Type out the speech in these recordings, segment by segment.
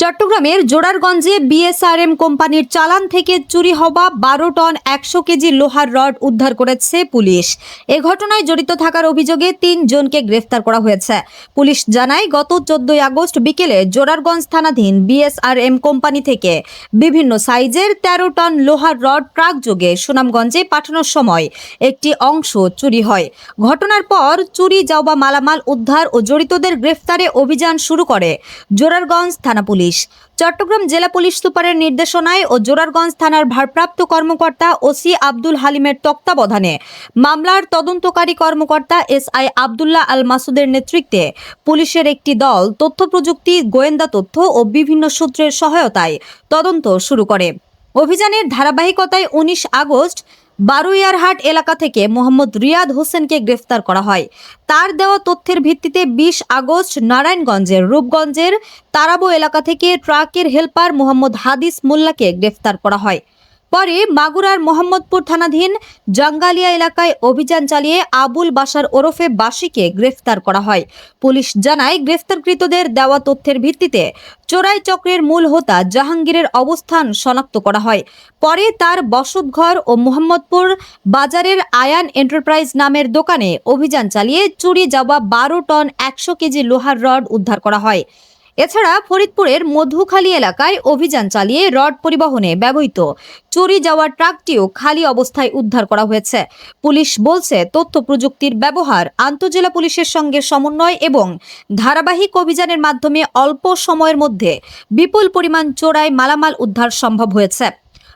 চট্টগ্রামের জোরারগঞ্জে বিএসআরএম কোম্পানির চালান থেকে চুরি হওয়া 12 টন 100 কেজি লোহার রড উদ্ধার করেছে পুলিশ। এ ঘটনায় জড়িত থাকার অভিযোগে 3 জনকে গ্রেফতার করা হয়েছে। পুলিশ জানায়, গত 14 আগস্ট বিকেলে জোরারগঞ্জ থানাধীন বিএসআরএম কোম্পানি থেকে বিভিন্ন সাইজের 13 টন লোহার রড ট্রাক যোগে সুনামগঞ্জে পাঠানোর সময় একটি অংশ চুরি হয়। ঘটনার পর চুরি যাওয়া মালামাল উদ্ধার ও জড়িতদের গ্রেফতারে অভিযান শুরু করে জোরারগঞ্জ থানা পুলিশ। চট্টগ্রাম জেলা পুলিশ সুপারের নির্দেশনায় ও জোরারগঞ্জ থানার ভারপ্রাপ্ত কর্মকর্তা ওসি আব্দুল হালিমের তত্ত্বাবধানে মামলার তদন্তকারী কর্মকর্তা এসআই আব্দুল্লাহ আল মাসুদের নেতৃত্বে পুলিশের একটি দল তথ্য প্রযুক্তি, গোয়েন্দা তথ্য ও বিভিন্ন সূত্রের সহায়তায় তদন্ত শুরু করে। অভিযানের ধারাবাহিকতায় 19 আগস্ট বারুইয়ারহাট এলাকা থেকে মোহাম্মদ রিয়াদ হোসেনকে গ্রেফতার করা হয়। তার দেওয়া তথ্যের ভিত্তিতে 20 আগস্ট নারায়ণগঞ্জের রূপগঞ্জের তারাবো এলাকা থেকে ট্রাকের হেলপার মোহাম্মদ হাদিস মোল্লাকে গ্রেফতার করা হয়। পরে মাগুরার মোহাম্মদপুর থানাধীন জাঙ্গালিয়া এলাকায় অভিযান চালিয়ে আবুল বাশার ওরফে বাসিকে গ্রেফতার করা হয়। পুলিশ জানায়, গ্রেফতারকৃতদের দেওয়া তথ্যের ভিত্তিতে চোরাই চক্রের মূল হোতা জাহাঙ্গীরের অবস্থান শনাক্ত করা হয়। পরে তার বসতঘর ও মোহাম্মদপুর বাজারের আয়ান এন্টারপ্রাইজ নামের দোকানে অভিযান চালিয়ে চুরি যাওয়া 12 টন 100 কেজি লোহার রড উদ্ধার করা হয়। এছাড়া ফরিদপুরের মধুখালী এলাকায় অভিযান চালিয়ে রড পরিবহনে ব্যবহৃত চুরি যাওয়া ট্রাকটিও খালি অবস্থায় উদ্ধার করা হয়েছে। পুলিশ বলছে, তথ্য প্রযুক্তির ব্যবহার, আন্তঃজেলা পুলিশের সঙ্গে সমন্বয় এবং ধারাবাহিক অভিযানের মাধ্যমে অল্প সময়ের মধ্যে বিপুল পরিমাণ চোরাই মালামাল উদ্ধার সম্ভব হয়েছে।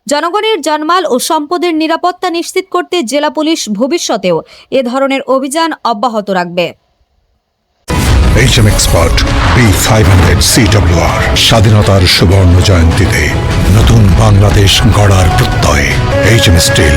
জনগণের জানমাল ও সম্পদের নিরাপত্তা নিশ্চিত করতে জেলা পুলিশ ভবিষ্যতেও এ ধরনের অভিযান অব্যাহত রাখবে। HM Expert B500 CWR স্বাধীনতার সুবর্ণ জয়ন্তীতে নতুন বাংলাদেশ গড়ার প্রত্যয়। HM Steel।